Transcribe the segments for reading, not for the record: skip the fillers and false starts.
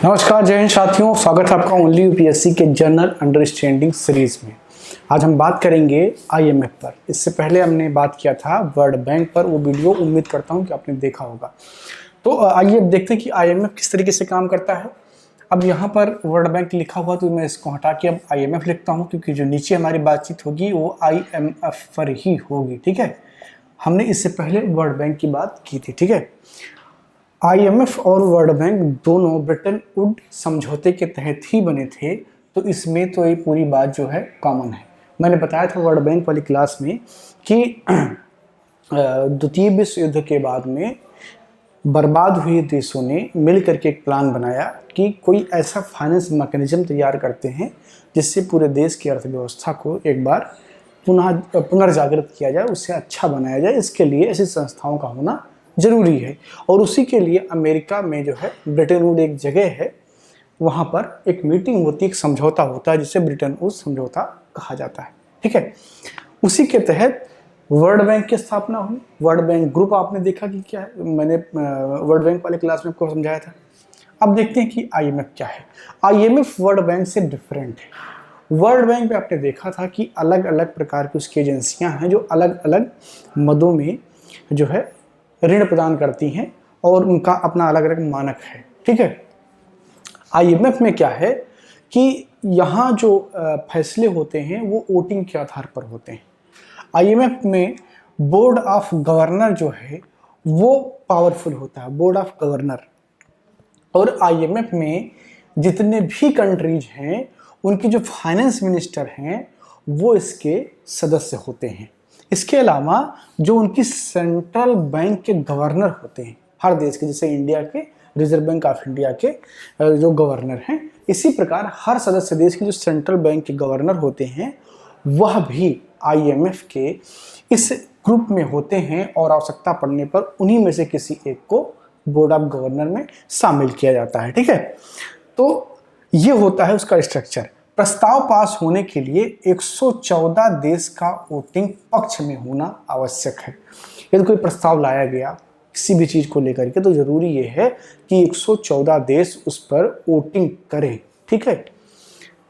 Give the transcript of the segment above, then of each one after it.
नमस्कार, जय हिंद साथियों। स्वागत है आपका ओनली यूपीएससी के जनरल अंडरस्टैंडिंग सीरीज में। आज हम बात करेंगे आईएमएफ पर। इससे पहले हमने बात किया था वर्ल्ड बैंक पर, वो वीडियो उम्मीद करता हूं कि आपने देखा होगा। तो आइए अब देखते हैं कि आईएमएफ किस तरीके से काम करता है। अब यहाँ पर वर्ल्ड बैंक लिखा हुआ तो मैं इसको हटा के अब आईएमएफ लिखता हूँ, क्योंकि जो नीचे हमारी बातचीत होगी वो आईएमएफ पर ही होगी। ठीक है, हमने इससे पहले वर्ल्ड बैंक की बात की थी। ठीक है, आईएमएफ और वर्ल्ड बैंक दोनों ब्रिटेन वुड समझौते के तहत ही बने थे, तो इसमें तो ये पूरी बात जो है कॉमन है। मैंने बताया था वर्ल्ड बैंक वाली क्लास में कि द्वितीय विश्व युद्ध के बाद में बर्बाद हुए देशों ने मिल करके एक प्लान बनाया कि कोई ऐसा फाइनेंस मैकेनिज्म तैयार करते हैं जिससे पूरे देश की अर्थव्यवस्था को एक बार पुनर्जागृत किया जाए, उससे अच्छा बनाया जाए। इसके लिए ऐसी संस्थाओं का होना जरूरी है। और उसी के लिए अमेरिका में जो है ब्रिटेन वुड एक जगह है, वहाँ पर एक मीटिंग होती है, एक समझौता होता है जिसे ब्रिटेन वुड समझौता कहा जाता है। ठीक है, उसी के तहत वर्ल्ड बैंक की स्थापना हुई। वर्ल्ड बैंक ग्रुप आपने देखा कि क्या है, मैंने वर्ल्ड बैंक वाले क्लास में आपको समझाया था। अब देखते हैं कि आईएमएफ क्या है। आईएमएफ वर्ल्ड बैंक से डिफरेंट है। वर्ल्ड बैंक में आपने देखा था कि अलग अलग प्रकार की उसकी एजेंसियां हैं जो अलग अलग मदों में जो है ऋण प्रदान करती हैं और उनका अपना अलग अलग मानक है। ठीक है, आईएमएफ में क्या है कि यहाँ जो फैसले होते हैं वो वोटिंग के आधार पर होते हैं। आईएमएफ में बोर्ड ऑफ गवर्नर जो है वो पावरफुल होता है, बोर्ड ऑफ गवर्नर। और आईएमएफ में जितने भी कंट्रीज हैं उनके जो फाइनेंस मिनिस्टर हैं वो इसके सदस्य होते हैं। इसके अलावा जो उनकी सेंट्रल बैंक के गवर्नर होते हैं हर देश के, जैसे इंडिया के रिजर्व बैंक ऑफ इंडिया के जो गवर्नर हैं, इसी प्रकार हर सदस्य देश के जो सेंट्रल बैंक के गवर्नर होते हैं वह भी आईएमएफ के इस ग्रुप में होते हैं और आवश्यकता पड़ने पर उन्हीं में से किसी एक को बोर्ड ऑफ गवर्नर में शामिल किया जाता है। ठीक है, तो ये होता है उसका स्ट्रक्चर। प्रस्ताव पास होने के लिए 114 देश का वोटिंग पक्ष में होना आवश्यक है। यदि कोई प्रस्ताव लाया गया किसी भी चीज को लेकर के, तो जरूरी ये है कि 114 देश उस पर वोटिंग करें। ठीक है,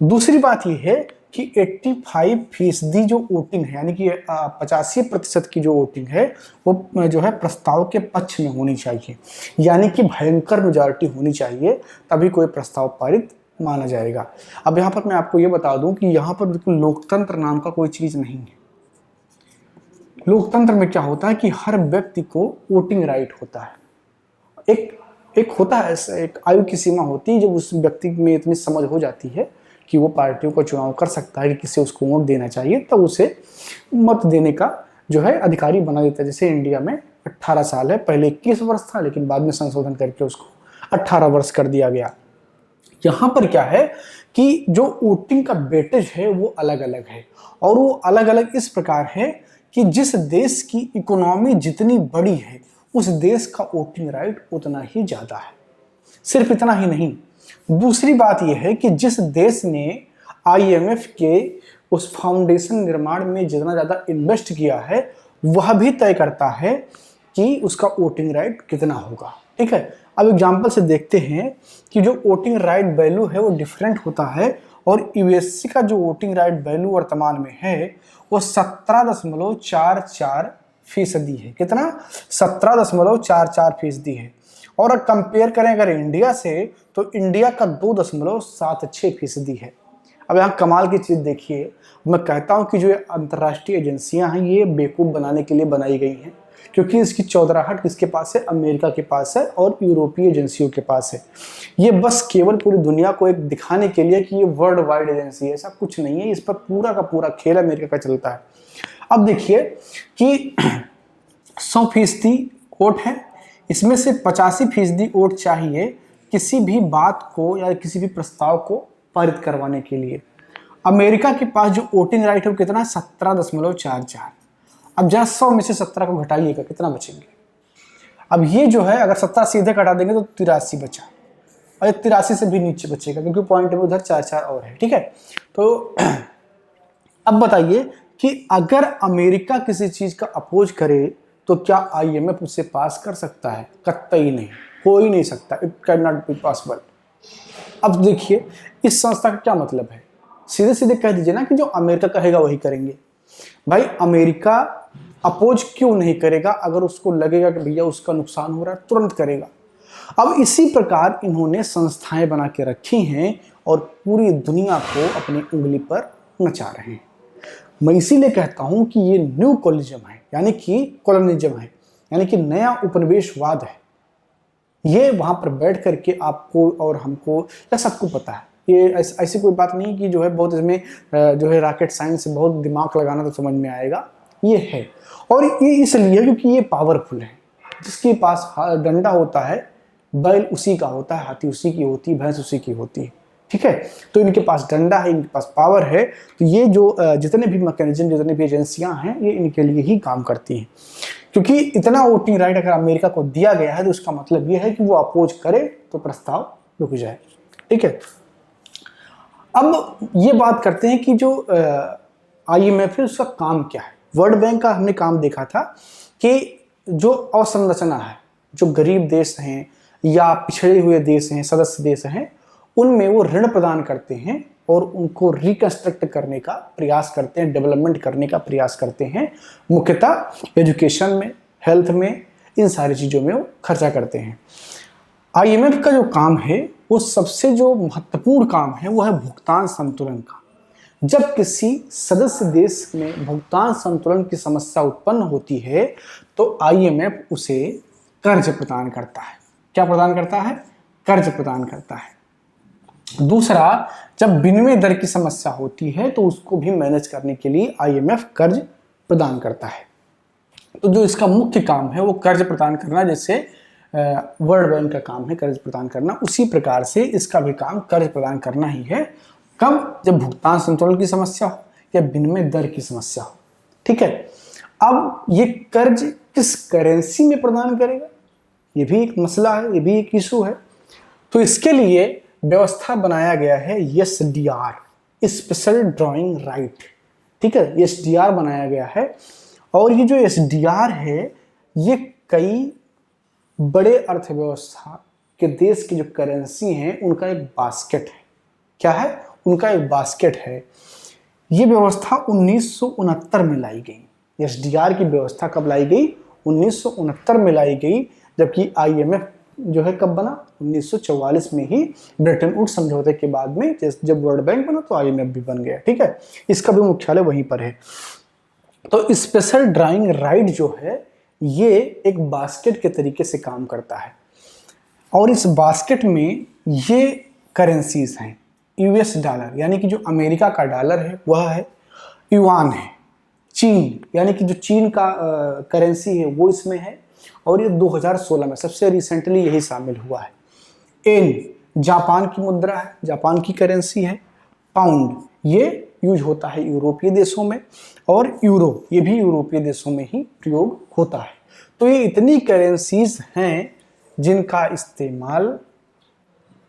दूसरी बात यह है कि 85% जो वोटिंग है, यानी कि 85% की जो वोटिंग है वो जो है प्रस्ताव के पक्ष में होनी चाहिए, यानी कि भयंकर मेजॉरिटी होनी चाहिए, तभी कोई प्रस्ताव पारित माना जाएगा। अब यहाँ पर मैं आपको ये बता दूं कि यहाँ पर बिल्कुल लोकतंत्र नाम का कोई चीज नहीं है। लोकतंत्र में क्या होता है कि हर व्यक्ति को वोटिंग राइट होता है। एक होता है, एक आयु की सीमा होती है, जब उस व्यक्ति में इतनी समझ हो जाती है कि वो पार्टियों का चुनाव कर सकता है कि किसे उसको वोट देना चाहिए, तब उसे मत देने का जो है अधिकारी बना देता है। जैसे इंडिया में 18 साल है, पहले 21 वर्ष था, लेकिन बाद में संशोधन करके उसको 18 वर्ष कर दिया गया। यहाँ पर क्या है कि जो वोटिंग का वेटेज है वो अलग अलग है, और वो अलग अलग इस प्रकार है कि जिस देश की इकोनॉमी जितनी बड़ी है उस देश का वोटिंग राइट उतना ही ज्यादा है। सिर्फ इतना ही नहीं, दूसरी बात यह है कि जिस देश ने आईएमएफ के उस फाउंडेशन निर्माण में जितना ज्यादा इन्वेस्ट किया है वह भी तय करता है कि उसका वोटिंग राइट कितना होगा। ठीक है, अब एग्जाम्पल से देखते हैं कि जो वोटिंग राइट वैल्यू है वो डिफरेंट होता है, और यूएससी का जो वोटिंग राइट वैल्यू वर्तमान में है वो 17.44% है। कितना? 17.44% है। और अगर कंपेयर करें अगर इंडिया से, तो इंडिया का 2.76% है। अब यहाँ कमाल की चीज देखिए, मैं कहता हूँ कि जो अंतर्राष्ट्रीय एजेंसियां हैं ये बेवकूफ बनाने के लिए बनाई गई हैं, क्योंकि इसकी चौधराहट किसके पास है? अमेरिका के पास है और यूरोपीय एजेंसियों के पास है। ये बस केवल पूरी दुनिया को एक दिखाने के लिए कि ये वर्ल्ड वाइड एजेंसी है, ऐसा कुछ नहीं है। इस पर पूरा का पूरा खेल अमेरिका का चलता है। अब देखिए कि 100% वोट है, इसमें से 85% वोट चाहिए किसी भी बात को या किसी भी प्रस्ताव को पारित करवाने के लिए। अमेरिका के पास जो वोटिंग राइट है वो कितना है? 17.44। अब जहाँ 100 में से 17 को घटाइएगा, कितना बचेंगे? अब ये जो है अगर 17 सीधे घटा देंगे तो 83 बचा, और 83 से भी नीचे बचेगा क्योंकि पॉइंट में उधर 4 और है। ठीक है, तो अब बताइए कि अगर अमेरिका किसी चीज का अपोज करे तो क्या आईएमएफ उसे पास कर सकता है? कतई नहीं, हो ही नहीं सकता। It can not be possible. अब देखिए इस संस्था का क्या मतलब है, सीधे सीधे कह दीजिए ना कि जो अमेरिका कहेगा वही करेंगे। भाई अमेरिका अपोज क्यों नहीं करेगा, अगर उसको लगेगा कि भैया उसका नुकसान हो रहा है तुरंत करेगा। अब इसी प्रकार इन्होंने संस्थाएं बना के रखी हैं और पूरी दुनिया को अपनी उंगली पर नचा रहे हैं। मैं इसीलिए कहता हूं कि ये न्यू कॉलोनिज्म है, यानी कि कॉलोनिज्म है, यानी कि नया उपनिवेशवाद है। ये वहां पर बैठ करके आपको और हमको या सबको पता है, ये ऐसी कोई बात नहीं कि जो है बहुत इसमें जो है रॉकेट साइंस से बहुत दिमाग लगाना तो समझ में आएगा, ये है। और ये इसलिए क्योंकि ये पावरफुल है। जिसके पास डंडा होता है बैल उसी का होता है, हाथी उसी की होती है, भैंस उसी की होती है, ठीक है। तो इनके पास डंडा है, इनके पास पावर है, तो ये जो जितने भी मैकेनिज्म, जितने भी एजेंसियां हैं, ये इनके लिए ही काम करती हैं। क्योंकि इतना वोटिंग राइट अगर अमेरिका को दिया गया है तो उसका मतलब ये है कि वो अपोज करे तो प्रस्ताव रुक जाए, ठीक है। अब ये बात करते हैं कि जो IMF है उसका काम क्या है। वर्ल्ड बैंक का हमने काम देखा था कि जो अवसंरचना है, जो गरीब देश हैं या पिछड़े हुए देश हैं, सदस्य देश हैं, उनमें वो ऋण प्रदान करते हैं और उनको रिकंस्ट्रक्ट करने का प्रयास करते हैं, डेवलपमेंट करने का प्रयास करते हैं। मुख्यतः एजुकेशन में, हेल्थ में, इन सारी चीज़ों में वो खर्चा करते हैं। IMF का जो काम है वो सबसे जो महत्वपूर्ण काम है वो है भुगतान संतुलन का। जब किसी सदस्य देश में भुगतान संतुलन की समस्या उत्पन्न होती है तो IMF उसे कर्ज प्रदान करता है। क्या प्रदान करता है? कर्ज प्रदान करता है। दूसरा, जब विनिमय दर की समस्या होती है तो उसको भी मैनेज करने के लिए IMF कर्ज प्रदान करता है। तो जो इसका मुख्य काम है वो कर्ज प्रदान करना, जैसे वर्ल्ड बैंक का काम है कर्ज प्रदान करना, उसी प्रकार से इसका भी काम कर्ज प्रदान करना ही है। कब? जब भुगतान संतुलन की समस्या हो या विनिमय दर की समस्या हो, ठीक है। अब ये कर्ज किस करेंसी में प्रदान करेगा, ये भी एक मसला है, ये भी एक इशू है। तो इसके लिए व्यवस्था बनाया गया है SDR, स्पेशल ड्राइंग राइट, ठीक है। SDR बनाया गया है और ये जो SDR है ये कई बड़े अर्थव्यवस्था के देश की जो करेंसी हैं उनका एक बास्केट है। क्या है? उनका एक बास्केट है। ये व्यवस्था 1969 में लाई गई। SDR की व्यवस्था कब लाई गई? 1969 में लाई गई, जबकि IMF जो है कब बना? 1944 में ही ब्रेटन वुड्स समझौते के बाद में जब वर्ल्ड बैंक बना तो IMF भी बन गया, ठीक है। इसका भी मुख्यालय वहीं पर है। तो स्पेशल ड्राइंग राइट जो है ये एक बास्केट के तरीके से काम करता है और इस बास्केट में ये करेंसीज हैं। US डॉलर यानी कि जो अमेरिका का डॉलर है वह है, युआन है, चीन यानी कि जो चीन का करेंसी है वो इसमें है और ये 2016 में सबसे रिसेंटली यही शामिल हुआ है। एन जापान की मुद्रा है, जापान की करेंसी है। पाउंड ये यूज होता है यूरोपीय देशों में और यूरो ये भी यूरोपीय देशों में ही प्रयोग होता है। तो ये इतनी करेंसीज हैं जिनका इस्तेमाल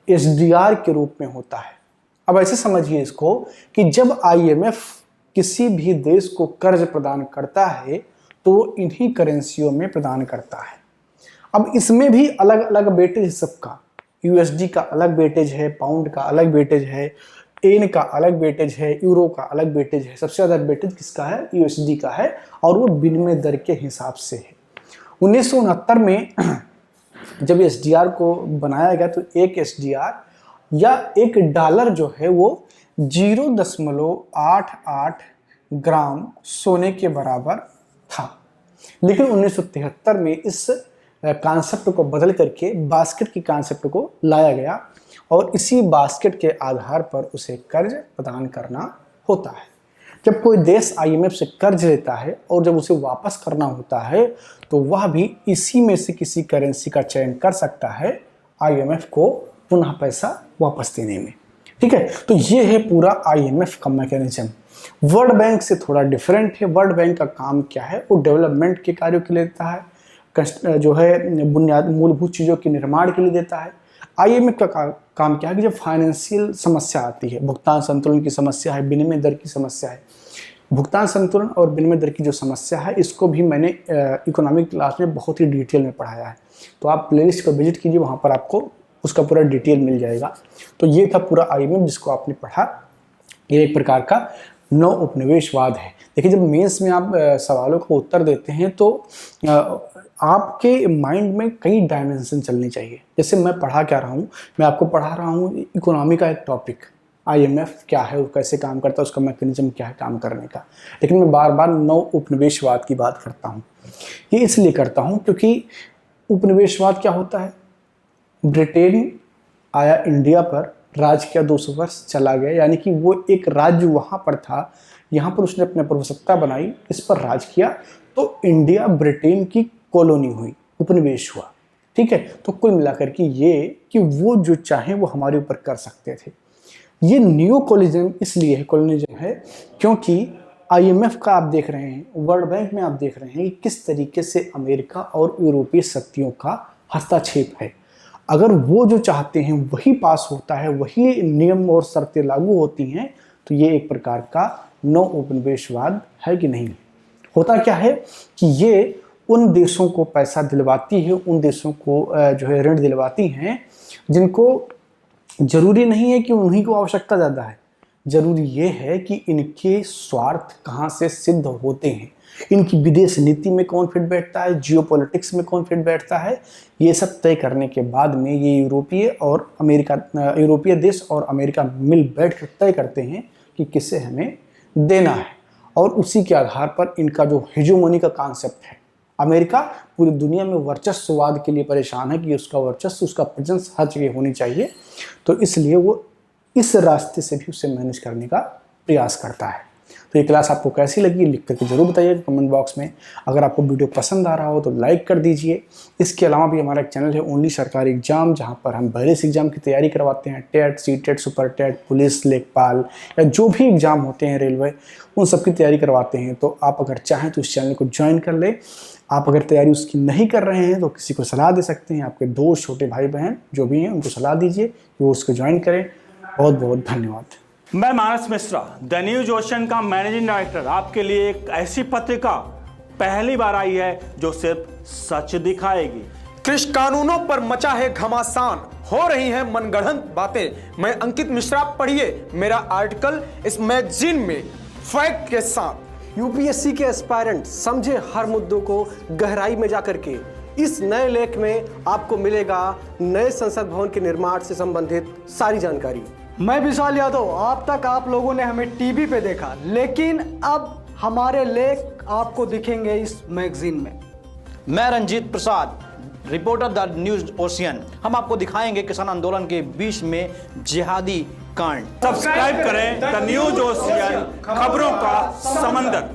SDR के रूप में होता है। अब ऐसे समझिए इसको कि जब IMF किसी भी देश को कर्ज प्रदान करता है तो इन्हीं करेंसियों में प्रदान करता है। अब इसमें भी अलग अलग वेटेज सबका, USD का अलग वेटेज है, पाउंड का अलग वेटेज है, एन का अलग वेटेज है, यूरो का अलग वेटेज है। सबसे ज़्यादा वेटेज किसका है? USD का है और वो विनिमय दर के हिसाब से है। 1969 में जब SDR को बनाया गया तो एक SDR या एक डॉलर जो है वो 0.88 ग्राम सोने के बराबर था। लेकिन 1973 में इस कॉन्सेप्ट को बदल करके बास्केट की कॉन्सेप्ट को लाया गया और इसी बास्केट के आधार पर उसे कर्ज प्रदान करना होता है। जब कोई देश IMF से कर्ज लेता है और जब उसे वापस करना होता है तो वह भी इसी में से किसी करेंसी का चयन कर सकता है IMF को पुनः पैसा वापस देने में, ठीक है। तो ये है पूरा IMF का मैकेनिज्म। वर्ल्ड बैंक से थोड़ा डिफरेंट है। वर्ल्ड बैंक का काम क्या है? वो डेवलपमेंट के कार्यों के लिए देता है, जो है बुनियाद मूलभूत चीज़ों के निर्माण के लिए देता है। IMF का काम क्या है कि जब फाइनेंशियल समस्या आती है, भुगतान संतुलन की समस्या है, विनिमय दर की समस्या है। भुगतान संतुलन और विनिमय दर की जो समस्या है इसको भी मैंने इकोनॉमिक क्लास में बहुत ही डिटेल में पढ़ाया है, तो आप प्लेलिस्ट को विजिट कीजिए, वहाँ पर आपको उसका पूरा डिटेल मिल जाएगा। तो ये था पूरा IMF जिसको आपने पढ़ा। ये एक प्रकार का नव उपनिवेशवाद है। देखिए, जब मेंस में आप सवालों का उत्तर देते हैं तो आपके माइंड में कई डायमेंशन चलनी चाहिए। जैसे मैं पढ़ा क्या रहा हूँ, मैं आपको पढ़ा रहा हूँ इकोनॉमी का एक टॉपिक, IMF क्या है, वो कैसे काम करता है, उसका मैकेनिज्म क्या है काम करने का। लेकिन मैं बार बार नव उपनिवेशवाद की बात करता हूँ। ये इसलिए करता हूँ क्योंकि उपनिवेशवाद क्या होता है, ब्रिटेन आया इंडिया पर, राज किया, 200 वर्ष चला गया, यानी कि वो एक राज्य वहाँ पर था, यहाँ पर उसने अपने प्रभुसत्ता बनाई, इस पर राज किया, तो इंडिया ब्रिटेन की कॉलोनी हुई, उपनिवेश हुआ। ठीक है, तो कुल मिलाकर के ये कि वो जो चाहें वो हमारे ऊपर कर सकते थे। ये न्यू कॉलोनिज्म इसलिए है, कॉलोनिज्म है क्योंकि IMF का आप देख रहे हैं, वर्ल्ड बैंक में आप देख रहे हैं कि किस तरीके से अमेरिका और यूरोपीय शक्तियों का हस्तक्षेप है। अगर वो जो चाहते हैं वही पास होता है, वही नियम और शर्तें लागू होती हैं, तो ये एक प्रकार का नव उपनिवेशवाद है कि नहीं। होता क्या है कि ये उन देशों को पैसा दिलवाती है, उन देशों को जो है ऋण दिलवाती हैं जिनको जरूरी नहीं है कि उन्हीं को आवश्यकता ज़्यादा है, जरूरी ये है कि इनके स्वार्थ कहाँ से सिद्ध होते हैं, इनकी विदेश नीति में कौन फिट बैठता है, जियोपॉलिटिक्स में कौन फिट बैठता है। ये सब तय करने के बाद में ये यूरोपीय देश और अमेरिका मिल बैठ कर तय करते हैं कि किसे हमें देना है, और उसी के आधार पर इनका जो हेजेमोनी का कॉन्सेप्ट है, अमेरिका पूरी दुनिया में वर्चस्ववाद के लिए परेशान है कि उसका वर्चस्व, उसका प्रेजेंस हर जगह होनी चाहिए, तो इसलिए वो इस रास्ते से भी उसे मैनेज करने का प्रयास करता है। तो ये क्लास आपको कैसी लगी लिख करके जरूर बताइएगा कमेंट बॉक्स में। अगर आपको वीडियो पसंद आ रहा हो तो लाइक कर दीजिए। इसके अलावा भी हमारा एक चैनल है ओनली सरकारी एग्जाम, जहाँ पर हम बैरिस एग्जाम की तैयारी करवाते हैं, TET, CTET, super TET, police, लेखपाल या जो भी एग्जाम होते हैं रेलवे, उन सब की तैयारी करवाते हैं। तो आप अगर चाहें तो इस चैनल को ज्वाइन कर लें। आप अगर तैयारी उसकी नहीं कर रहे हैं तो किसी को सलाह दे सकते हैं, आपके दोस्त, छोटे भाई बहन जो भी हैं उनको सलाह दीजिए कि वो उसको ज्वाइन करें। बहुत बहुत धन्यवाद। मैं मानस मिश्रा, द न्यूज ओशन का मैनेजिंग डायरेक्टर, आपके लिए एक ऐसी पत्रिका पहली बार आई है जो सिर्फ सच दिखाएगी। कृषि कानूनों पर मचा है घमासान, हो रही हैं मनगढ़ंत बातें। मैं अंकित मिश्रा, पढ़िए मेरा आर्टिकल इस मैगजीन में फैक्ट के साथ। UPSC के एस्पायरेंट समझे हर मुद्दों को गहराई में जाकर के। इस नए लेख में आपको मिलेगा नए संसद भवन के निर्माण से संबंधित सारी जानकारी। मैं विशाल यादव, अब तक आप लोगों ने हमें टीवी पे देखा, लेकिन अब हमारे लेख आपको दिखेंगे इस मैगजीन में। मैं Ranjit Prasad, reporter the news ocean. हम आपको दिखाएंगे किसान आंदोलन के बीच में जिहादी कांड। सब्सक्राइब करें द न्यूज ओशियन, खबरों का समंदर।